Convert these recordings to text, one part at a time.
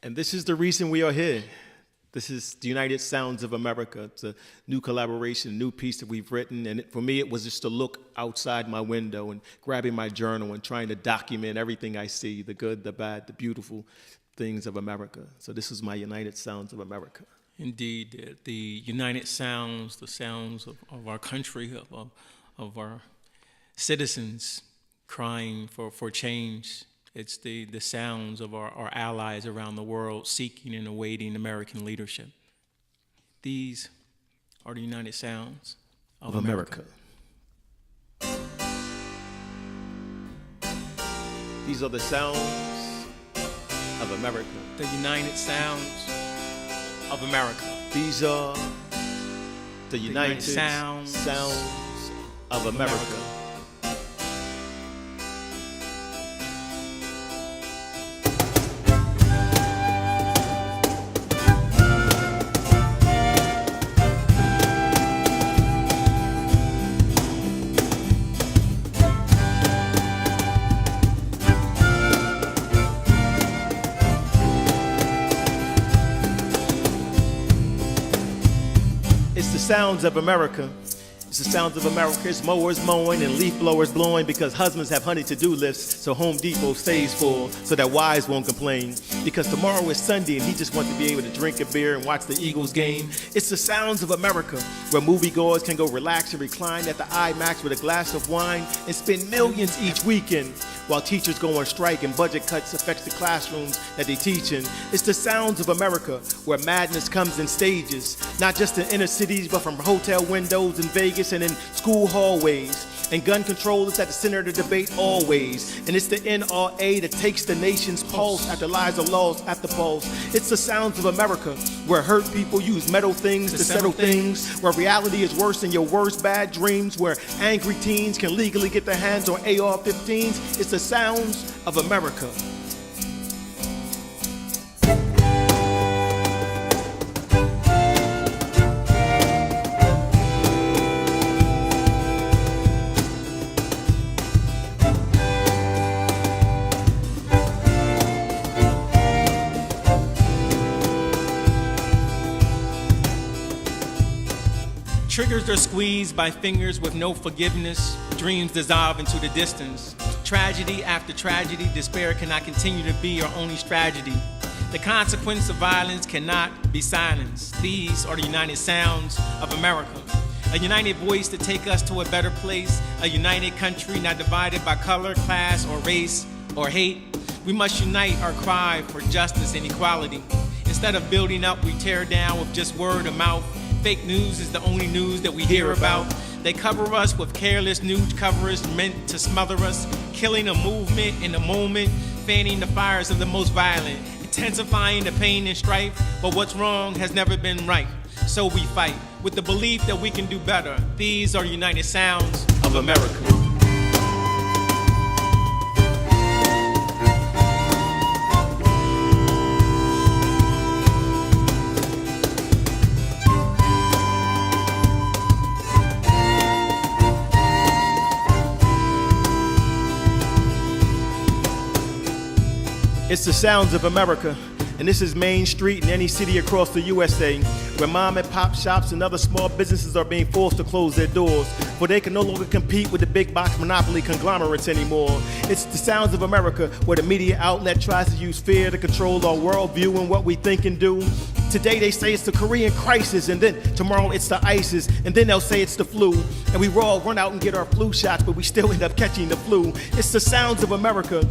And this is the reason we are here. This is the United Sounds of America. It's a new collaboration, a new piece that we've written. And for me, it was just to look outside my window and grabbing my journal and trying to document everything I see, the good, the bad, the beautiful things of America. So this is my United Sounds of America. Indeed, the United Sounds, the sounds of our country, of our citizens crying for change. It's the sounds of our allies around the world seeking and awaiting American leadership. These are the United Sounds of America. These are the sounds of America. The United Sounds of America. These are the United Sounds of America. It's the sounds of America. It's the sounds of America. It's mowers mowing and leaf blowers blowing because husbands have honey to-do lists, so Home Depot stays full so that wives won't complain. Because tomorrow is Sunday and he just wants to be able to drink a beer and watch the Eagles game. It's the sounds of America, where moviegoers can go relax and recline at the IMAX with a glass of wine and spend millions each weekend, while teachers go on strike and budget cuts affects the classrooms that they teach in. It's the sounds of America, where madness comes in stages, not just in inner cities, but from hotel windows in Vegas and in school hallways. And gun control is at the center of the debate always. And it's the NRA that takes the nation's pulse after lives are lost at the pulse. It's the sounds of America, where hurt people use metal things to settle things, where reality is worse than your worst bad dreams, where angry teens can legally get their hands on AR-15s. It's the sounds of America. Triggers are squeezed by fingers with no forgiveness. Dreams dissolve into the distance. Tragedy after tragedy, despair cannot continue to be our only tragedy. The consequence of violence cannot be silenced. These are the United Sounds of America. A united voice to take us to a better place. A united country not divided by color, class, or race, or hate. We must unite our cry for justice and equality. Instead of building up, we tear down with just word of mouth. Fake news is the only news that we hear about. They cover us with careless news coverage meant to smother us, killing a movement in a moment, fanning the fires of the most violent, intensifying the pain and strife. But what's wrong has never been right. So we fight with the belief that we can do better. These are United Sounds of America. It's the sounds of America, and this is Main Street in any city across the USA, where mom and pop shops and other small businesses are being forced to close their doors, for they can no longer compete with the big box monopoly conglomerates anymore. It's the sounds of America, where the media outlet tries to use fear to control our worldview and what we think and do. Today they say it's the Korean crisis, and then tomorrow it's the ISIS, and then they'll say it's the flu. And we all run out and get our flu shots, but we still end up catching the flu. It's the sounds of America,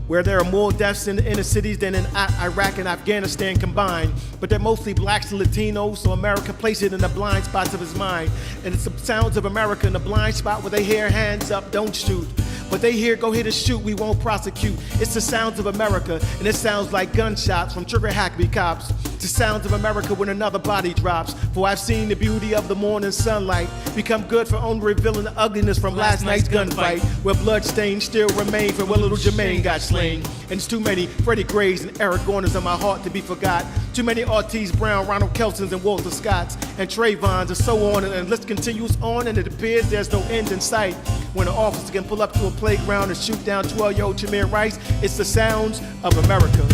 where there are more deaths in the inner cities than in Iraq and Afghanistan combined. But they're mostly blacks and Latinos, so America places it in the blind spots of his mind. And it's the sounds of America in the blind spot where they hear hands up, don't shoot. But they hear, go ahead and shoot, we won't prosecute. It's the sounds of America, and it sounds like gunshots from trigger happy cops. It's the sounds of America when another body drops. For I've seen the beauty of the morning sunlight become good for only revealing the ugliness from last night's gunfight, where bloodstains still remain for when little Jermaine got slain. And it's too many Freddie Grays and Eric Garners in my heart to be forgot. Too many Ortiz Brown, Ronald Kelsons, and Walter Scotts, and Trayvons, and so on, and the list continues on, and it appears there's no end in sight. When an officer can pull up to a playground and shoot down 12-year-old Tamir Rice, it's the sounds of America.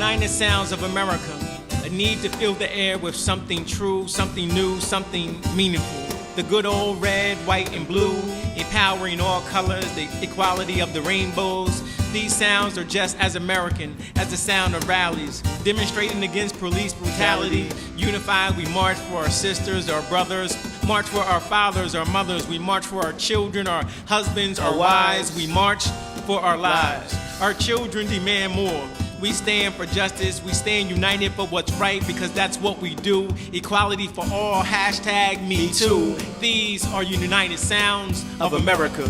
United Sounds of America. A need to fill the air with something true, something new, something meaningful. The good old red, white, and blue, empowering all colors, the equality of the rainbows. These sounds are just as American as the sound of rallies, demonstrating against police brutality. Unified, we march for our sisters, our brothers, march for our fathers, our mothers. We march for our children, our husbands, our wives. We march for our lives. Our children demand more. We stand for justice, we stand united for what's right, because that's what we do. Equality for all, hashtag me too. These are your United Sounds of America.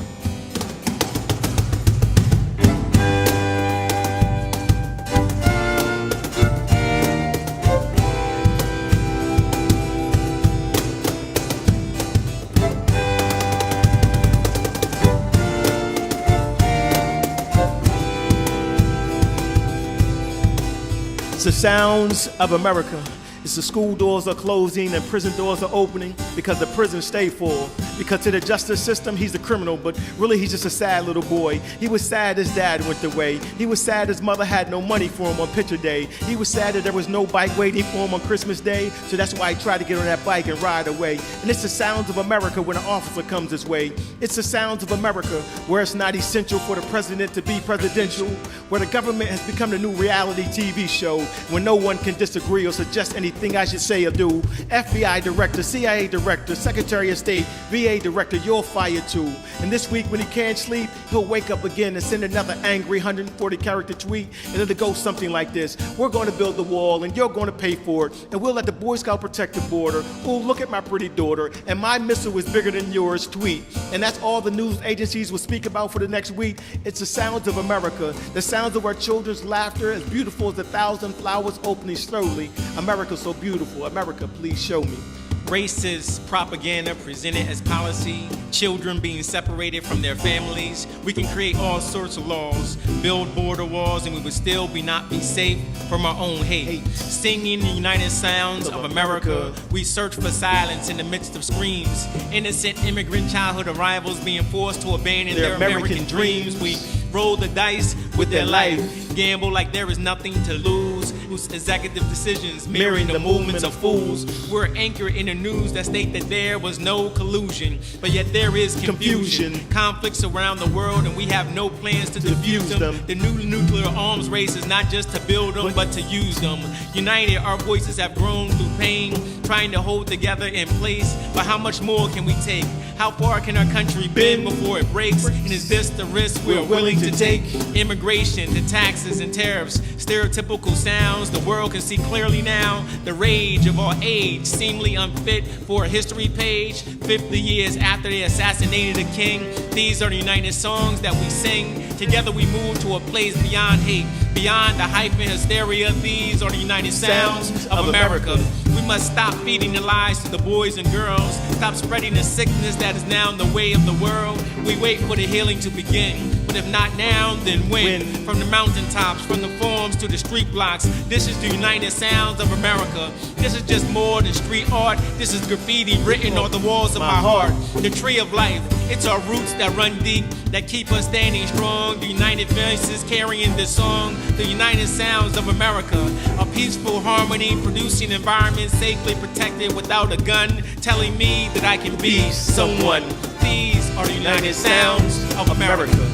It's the sounds of America. It's the school doors are closing and prison doors are opening because the prisons stay full. Because to the justice system, he's a criminal, but really he's just a sad little boy. He was sad his dad went away. He was sad his mother had no money for him on picture day. He was sad that there was no bike waiting for him on Christmas Day, so that's why he tried to get on that bike and ride away. And it's the sounds of America when an officer comes his way. It's the sounds of America where it's not essential for the president to be presidential, where the government has become the new reality TV show, when no one can disagree or suggest anything I should say or do. FBI director, CIA director, Secretary of State, VA director, you're fired too. And this week when he can't sleep, he'll wake up again and send another angry 140 character tweet, and it'll go something like this: we're going to build the wall and you're going to pay for it, and we'll let the Boy Scout protect the border. Oh, look at my pretty daughter, and my missile is bigger than yours, tweet. And that's all the news agencies will speak about for the next week. It's the sounds of America, the sounds of our children's laughter, as beautiful as 1,000 flowers opening slowly. America's so beautiful. America, please show me. Racist propaganda presented as policy, children being separated from their families. We can create all sorts of laws, build border walls, and we would still not be safe from our own hate. Singing the United Sounds of America, we search for silence in the midst of screams. Innocent immigrant childhood arrivals being forced to abandon their American dreams. We roll the dice with their life, gamble like there is nothing to lose, whose executive decisions mirroring the movements of fools. We're anchored in the news that state that there was no collusion, but yet there is confusion. Conflicts around the world and we have no plans to defuse them. The new nuclear arms race is not just to build them, but to use them. United, our voices have grown through pain, trying to hold together in place, but how much more can we take? How far can our country bend before it breaks? And is this the risk we're willing to take? Immigration, the taxes and tariffs, stereotypical sounds the world can see clearly now. The rage of our age, seemingly unfit for a history page. 50 years after they assassinated a king, these are the United songs that we sing. Together we move to a place beyond hate, beyond the hype and hysteria. These are the United Sounds of America. We must stop feeding the lies to the boys and girls, stop spreading the sickness that is now in the way of the world. We wait for the healing to begin, but if not now, then when? From the mountaintops, from the farms to the street blocks, this is the United Sounds of America. This is just more than street art, this is graffiti written on the walls of my heart. The tree of life, it's our roots that run deep, that keep us standing strong. The united voices carrying this song, the United Sounds of America. A peaceful harmony, producing environments safely protected without a gun, telling me that I can be someone. These are the United Sounds of America.